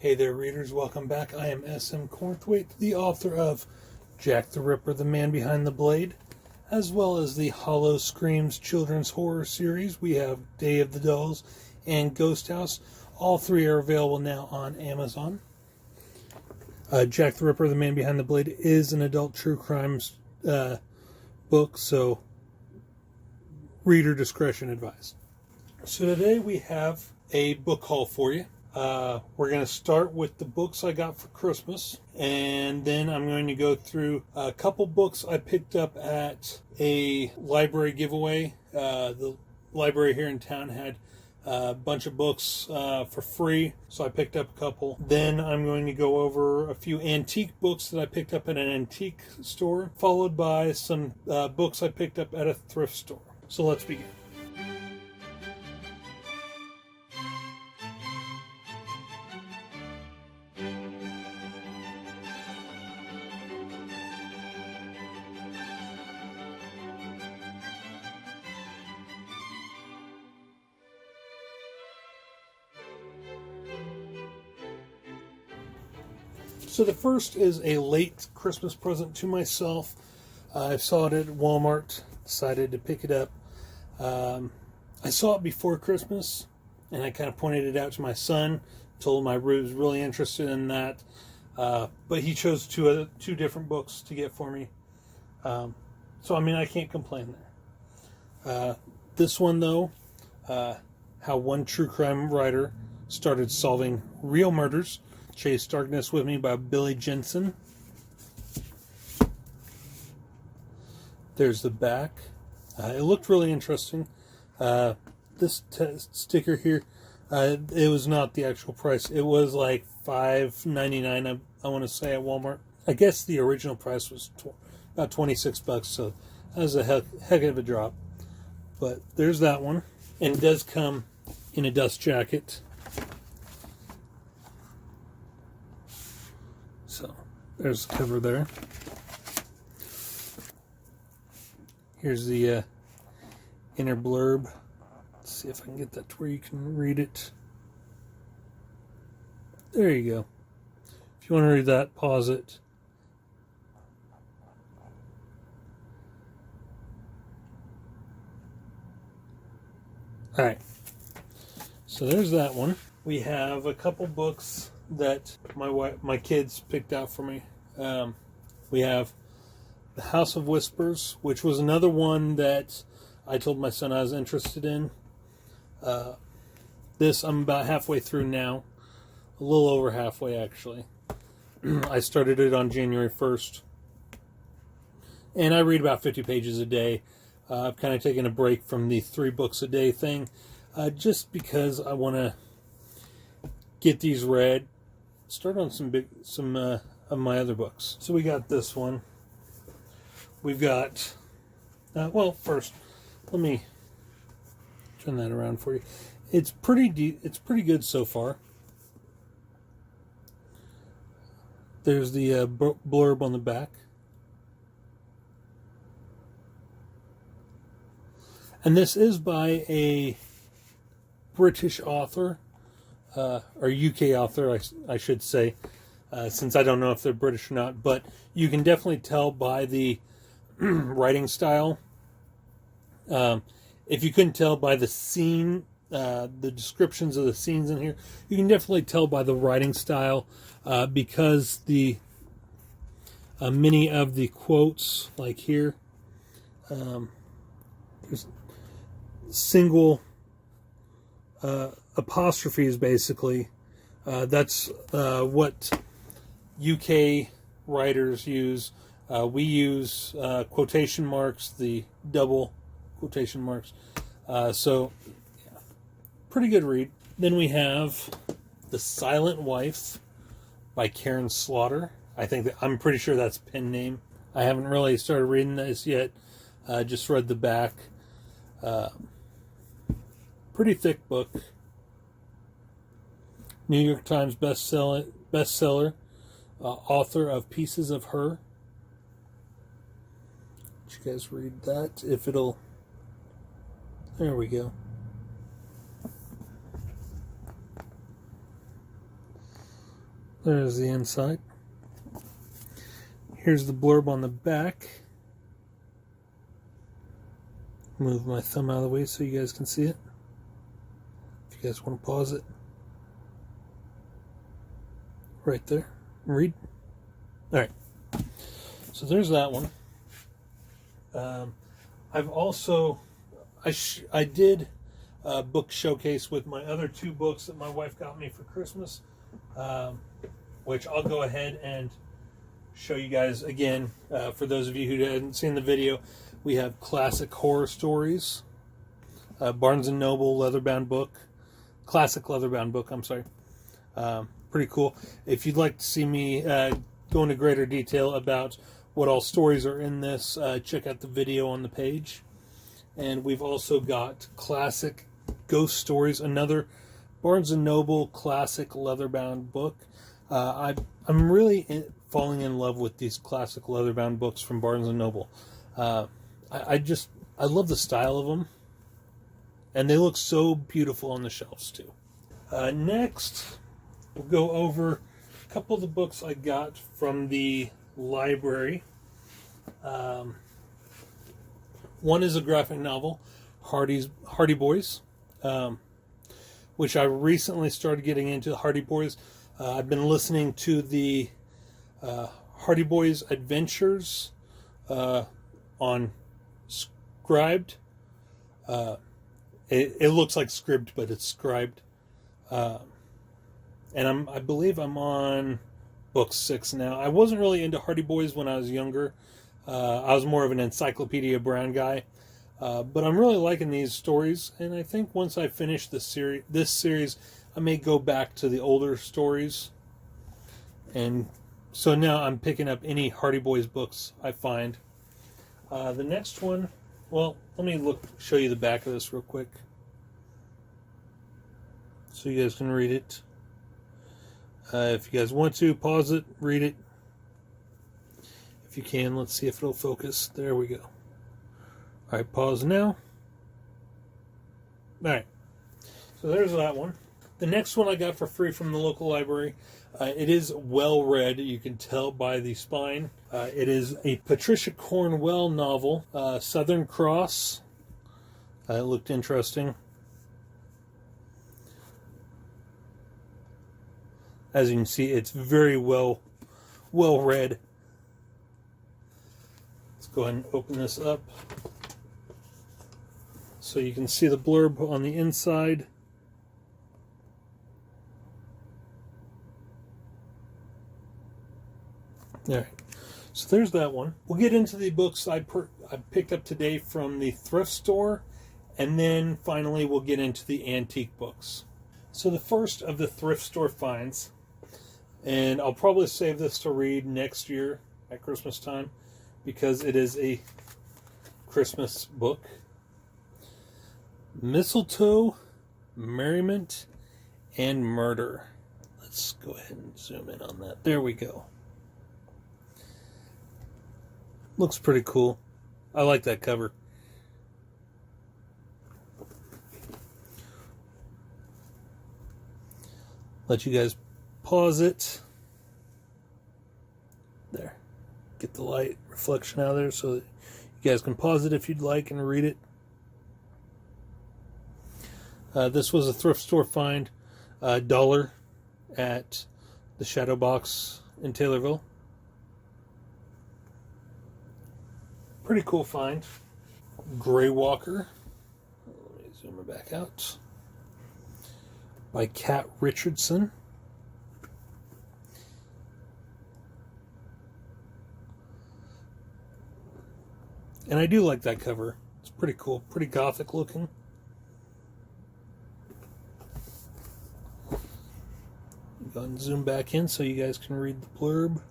Hey there, readers. Welcome back. I am S.M. Cornthwaite, the author of Jack the Ripper, The Man Behind the Blade, as well as the Hollow Screams children's horror series. We have Day of the Dolls and Ghost House. All three are available now on Amazon. Jack the Ripper, The Man Behind the Blade is an adult true crime book, so reader discretion advised. So today we have a book haul for you. We're going to start with the books I got for Christmas, and then I'm going to go through a couple books I picked up at a library giveaway. The library here in town had a bunch of books for free, so I picked up a couple. Then I'm going to go over a few antique books that I picked up at an antique store, followed by some books I picked up at a thrift store. So let's begin. So the first is a late Christmas present to myself. I saw it at Walmart, decided to pick it up. I saw it before Christmas, and I kind of pointed it out to my son, told him I was really interested in that. But he chose two different books to get for me. So, I mean, I can't complain there. This one, though, How One True Crime Writer Started Solving Real Murders, Chase Darkness with Me by Billy Jensen. There's the back. It looked really interesting. This sticker here, it was not the actual price. It was like $5.99, I want to say, at Walmart. I guess the original price was about $26, so that was a heck of a drop. But there's that one. And it does come in a dust jacket. So, there's the cover there. Here's the inner blurb. Let's see if I can get that to where you can read it. There you go. If you want to read that, pause it. Alright. So there's that one. We have a couple books that my kids picked out for me. We have The House of Whispers, which was another one that I told my son I was interested in. This I'm about halfway through now. A little over halfway, actually. I started it on January 1st. And I read about 50 pages a day. I've kind of taken a break from the 3 books a day thing. Just because I want to get these read. Start on some of my other books. So we got this one. We've got, well, first, let me turn that around for you. It's pretty good so far. There's the blurb on the back. And this is by a British author, or UK author, I should say, since I don't know if they're British or not, but you can definitely tell by the writing style. If you couldn't tell by the scene, the descriptions of the scenes in here, you can definitely tell by the writing style, because the many of the quotes, like here, there's single apostrophes, basically. That's what UK writers use. We use quotation marks, the double quotation marks. So, yeah, pretty good read. Then we have The Silent Wife by Karen Slaughter. I'm pretty sure that's a pen name. I haven't really started reading this yet. Just read the back. Pretty thick book. New York Times bestseller. Author of Pieces of Her. Did you guys read that? If it'll... There we go. There's the inside. Here's the blurb on the back. Move my thumb out of the way so you guys can see it. If you guys want to pause it. Right there. Read. Alright. So there's that one. I've also... I did a book showcase with my other 2 books that my wife got me for Christmas. Which I'll go ahead and show you guys again. For those of you who hadn't seen the video, we have classic horror stories. Barnes & Noble leatherbound book. Classic leatherbound book, I'm sorry. Pretty cool. If you'd like to see me go into greater detail about what all stories are in this, check out the video on the page. And we've also got classic ghost stories, another Barnes & Noble classic leatherbound book. I'm really falling in love with these classic leatherbound books from Barnes & Noble. I love the style of them. And they look so beautiful on the shelves too. Next, we'll go over a couple of the books I got from the library. One is a graphic novel, Hardy Boys, which I recently started getting into. Hardy Boys. I've been listening to the Hardy Boys Adventures on Scribed. It looks like Scribd, but it's Scribed. And I believe I'm on book 6 now. I wasn't really into Hardy Boys when I was younger. I was more of an Encyclopedia Brown guy. But I'm really liking these stories, and I think once I finish this series, I may go back to the older stories. And so now I'm picking up any Hardy Boys books I find. The next one, well, let me show you the back of this real quick, so you guys can read it. If you guys want to, pause it, read it. If you can, let's see if it'll focus. There we go. Alright, pause now. Alright, so there's that one. The next one I got for free from the local library. It is well read, you can tell by the spine. It is a Patricia Cornwell novel, Southern Cross. It looked interesting. As you can see, it's very well read. Let's go ahead and open this up so you can see the blurb on the inside. Alright, so there's that one. We'll get into the books I picked up today from the thrift store, and then finally we'll get into the antique books. So the first of the thrift store finds, and I'll probably save this to read next year at Christmas time, because it is a Christmas book. Mistletoe, Merriment, and Murder. Let's go ahead and zoom in on that. There we go. Looks pretty cool. I like that cover. Let you guys pause it. There. Get the light reflection out of there so that you guys can pause it if you'd like and read it. This was a thrift store find. $1 at the Shadow Box in Taylorville. Pretty cool find. Grey Walker. Let me zoom it back out. By Kat Richardson. And I do like that cover. It's pretty cool. Pretty gothic looking. Go ahead and zoom back in so you guys can read the blurb.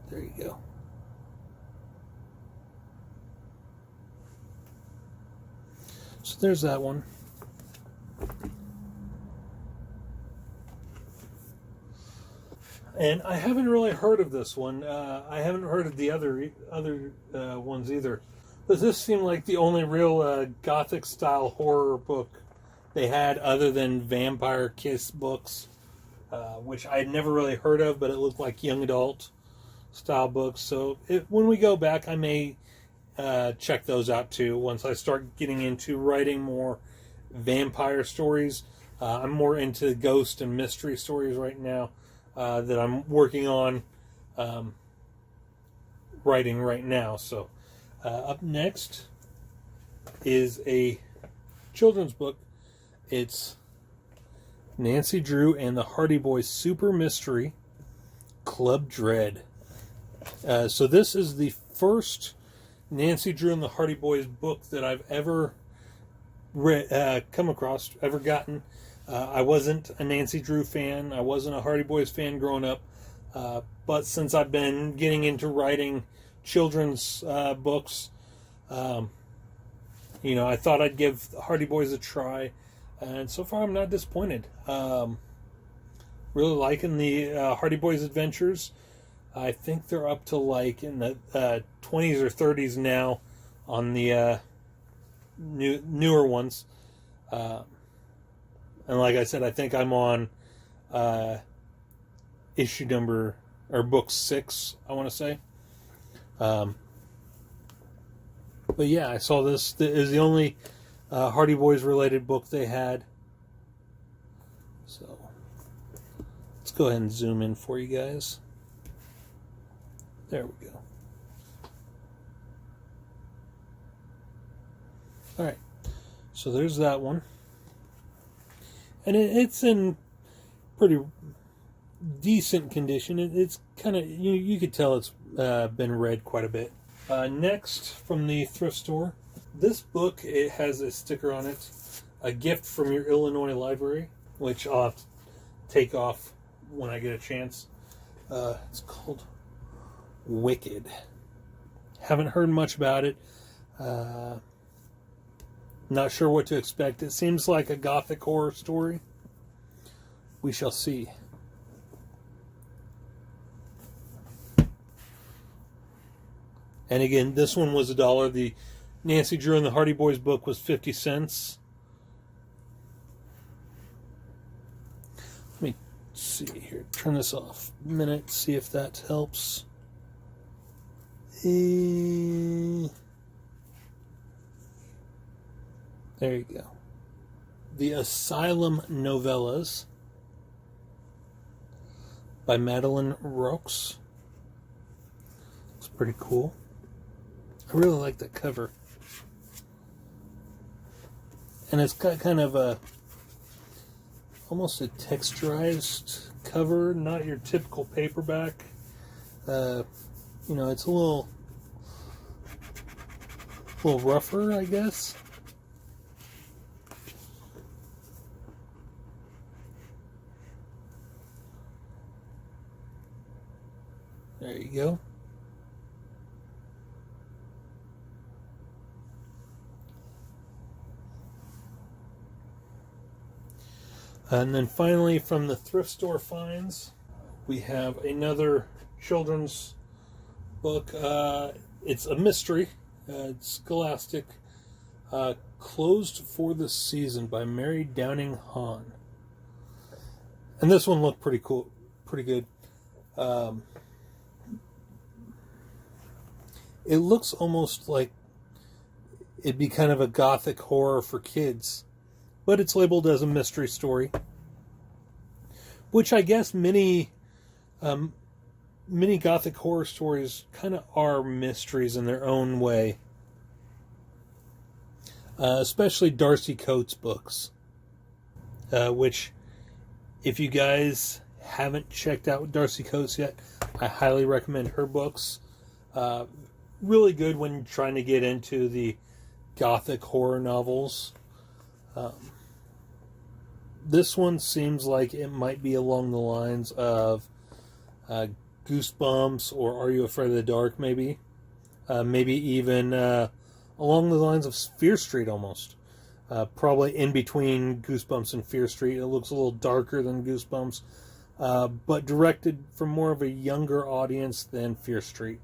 There you go. So there's that one. And I haven't really heard of this one. I haven't heard of the other ones either. But this seemed like the only real Gothic style horror book they had, other than Vampire Kiss books. which I had never really heard of, but it looked like young adult style books. So when we go back, I may check those out too once I start getting into writing more vampire stories. I'm more into ghost and mystery stories right now that I'm working on writing right now. So up next is a children's book. It's Nancy Drew and the Hardy Boys Super Mystery Club Dread. So this is the first Nancy Drew and the Hardy Boys book that I've ever come across, ever gotten. I wasn't a Nancy Drew fan. I wasn't a Hardy Boys fan growing up. But since I've been getting into writing children's books, I thought I'd give Hardy Boys a try. And so far, I'm not disappointed. Really liking the Hardy Boys adventures. I think they're up to like in the 20s or 30s now on the newer ones. And like I said, I think I'm on issue number, or book 6, I want to say. But yeah, I saw this. It is the only Hardy Boys related book they had. So let's go ahead and zoom in for you guys. There we go. Alright, so there's that one. And it's in pretty decent condition. It's kind of, you could tell it's been read quite a bit. Next, from the thrift store, this book, it has a sticker on it, a gift from your Illinois library, which I'll have to take off when I get a chance. It's called Wicked. Haven't heard much about it. Not sure what to expect. It seems like a gothic horror story. We shall see. And again, this one was $1. The Nancy Drew and the Hardy Boys book was 50 cents. Let me see here. Turn this off a minute. See if that helps. There you go. The Asylum Novellas by Madeline Rox. It's pretty cool. I really like the cover. And it's got kind of a almost a texturized cover, not your typical paperback. It's a little rougher, I guess. There you go. And then finally, from the thrift store finds, we have another children's book. It's a mystery. It's scholastic. Closed for the Season by Mary Downing Hahn. And this one looked pretty cool, pretty good. It looks almost like it'd be kind of a gothic horror for kids, but it's labeled as a mystery story, which I guess many gothic horror stories kind of are mysteries in their own way, especially Darcy Coates' books, which, if you guys haven't checked out Darcy Coates yet, I highly recommend her books. Really good when trying to get into the gothic horror novels. This one seems like it might be along the lines of Goosebumps or Are You Afraid of the Dark, maybe. Maybe even along the lines of Fear Street almost. Probably in between Goosebumps and Fear Street. It looks a little darker than Goosebumps, but directed for more of a younger audience than Fear Street.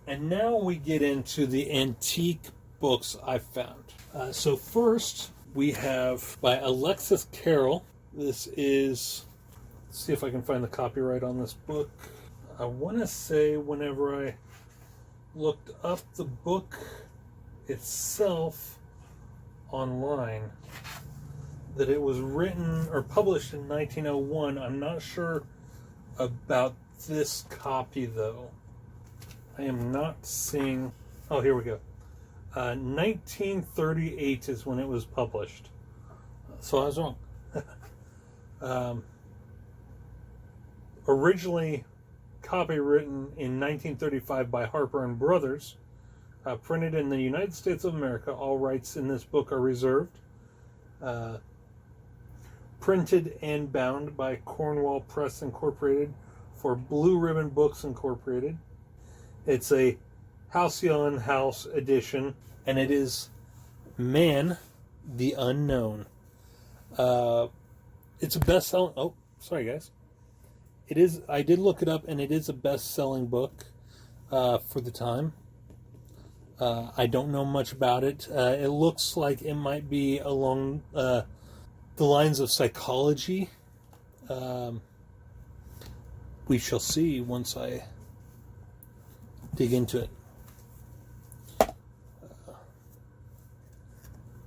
And now we get into the antique books I've found. So first, we have by Alexis Carrel. This is see if I can find the copyright on this book. I want to say whenever I looked up the book itself online that it was written or published in 1901. I'm not sure about this copy though. I am not seeing... Oh, here we go. 1938 is when it was published. So I was wrong. Originally copywritten in 1935 by Harper and Brothers, printed in the United States of America. All rights in this book are reserved. Printed and bound by Cornwall Press Incorporated for Blue Ribbon Books Incorporated. It's a Halcyon House edition, and it is Man the Unknown. It's a best-selling... Oh, sorry, guys. It is. I did look it up, and it is a best-selling book for the time. I don't know much about it. It looks like it might be along the lines of psychology. We shall see once I dig into it.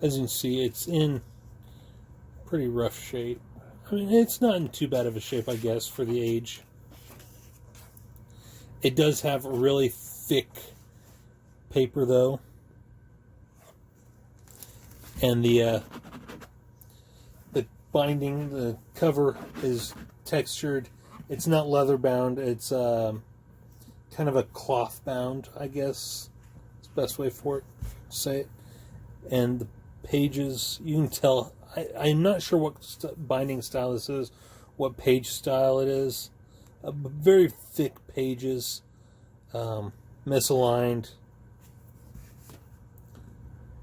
As you can see, it's in pretty rough shape. I mean, it's not in too bad of a shape, I guess, for the age. It does have really thick paper, though. And the binding, the cover is textured. It's not leather bound. It's kind of a cloth bound, I guess. It's the best way for it to say it. And the pages, you can tell... I'm not sure what binding style this is, what page style it is. Very thick pages, misaligned.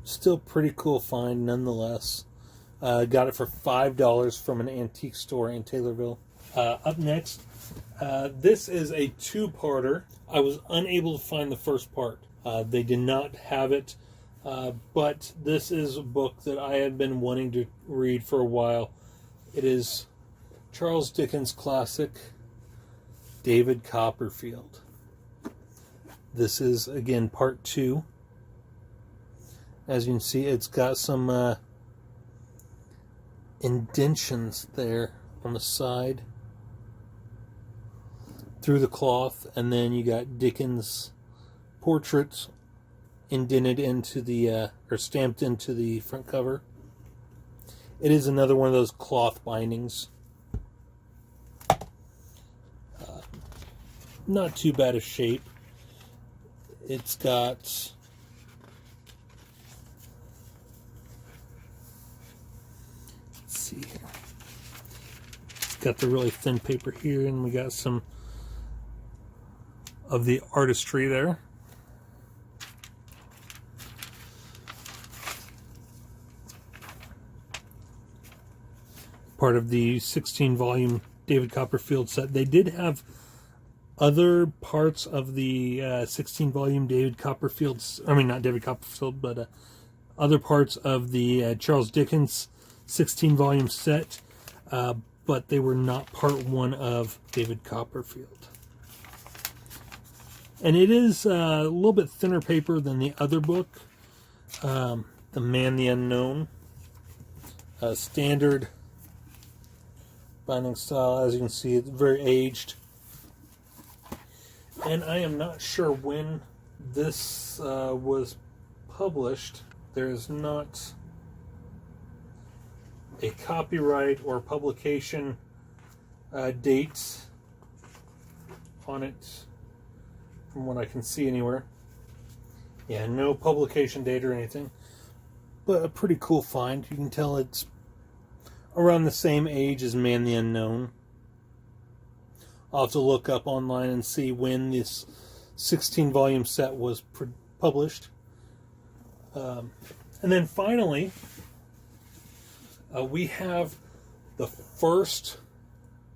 Still pretty cool find nonetheless. Got it for $5 from an antique store in Taylorville. Up next, this is a two-parter. I was unable to find the first part. They did not have it. But this is a book that I have been wanting to read for a while. It is Charles Dickens' classic, David Copperfield. This is, again, part 2. As you can see, it's got some indentions there on the side through the cloth, and then you got Dickens' portraits indented into the, or stamped into the front cover. It is another one of those cloth bindings. Not too bad a shape. It's got... Let's see here. It's got the really thin paper here, and we got some of the artistry there. Part of the 16-volume David Copperfield set. They did have other parts of the 16-volume David Copperfield... I mean, not David Copperfield, but other parts of the Charles Dickens 16-volume set, but they were not part 1 of David Copperfield. And it is a little bit thinner paper than the other book, The Man the Unknown. Standard binding style. As you can see, it's very aged. And I am not sure when this was published. There is not a copyright or publication date on it, from what I can see anywhere. Yeah, no publication date or anything. But a pretty cool find. You can tell it's around the same age as Man the Unknown. I'll have to look up online and see when this 16-volume set was published. And then finally, we have the first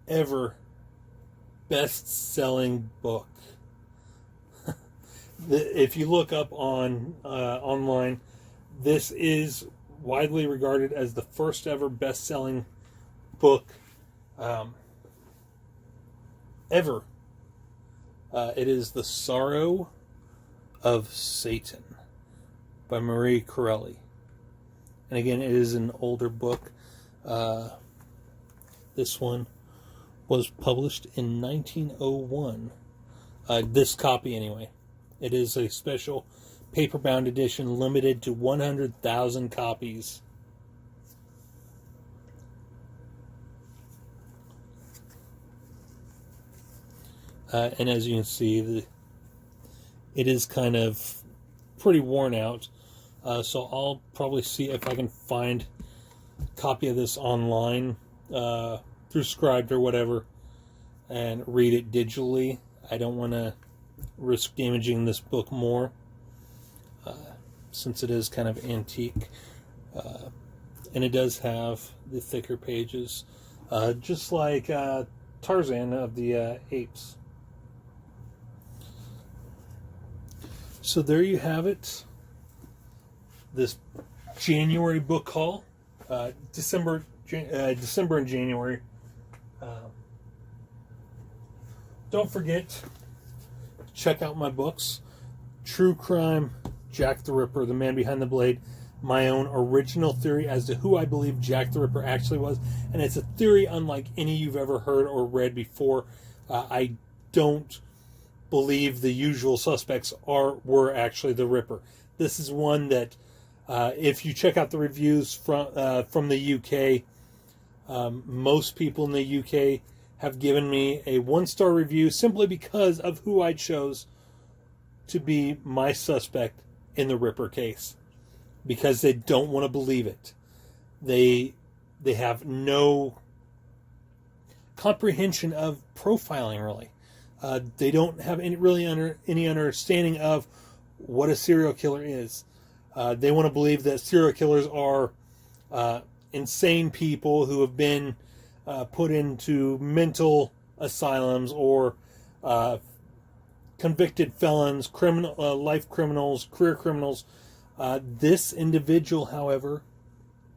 ever best-selling book. If you look up on online, this is widely regarded as the first ever best-selling book ever. It is The Sorrow of Satan by Marie Corelli. And again, it is an older book. This one was published in 1901. This copy, anyway. It is a special paper-bound edition limited to 100,000 copies. And as you can see, it is kind of pretty worn out. So I'll probably see if I can find a copy of this online through Scribd or whatever and read it digitally. I don't want to risk damaging this book more since it is kind of antique. And it does have the thicker pages, just like Tarzan of the Apes. So there you have it. This January book haul, December and January. Don't forget to check out my books: True Crime, Jack the Ripper, The Man Behind the Blade. My own original theory as to who I believe Jack the Ripper actually was, and it's a theory unlike any you've ever heard or read before. I don't believe the usual suspects were actually the Ripper. This is one that, if you check out the reviews from the UK, most people in the UK have given me a 1-star review simply because of who I chose to be my suspect in the Ripper case, because they don't want to believe it. They have no comprehension of profiling, really. They don't have any understanding of what a serial killer is. They want to believe that serial killers are insane people who have been put into mental asylums or convicted felons, life criminals, career criminals. This individual, however,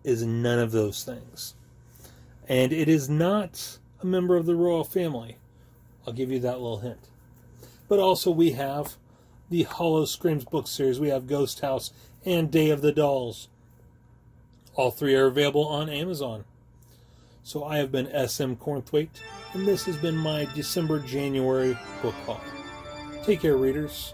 is none of those things. And it is not a member of the royal family. I'll give you that little hint. But also we have the Hollow Screams book series. We have Ghost House and Day of the Dolls. All three are available on Amazon. So I have been SM Cornthwaite, and this has been my December-January book haul. Take care, readers.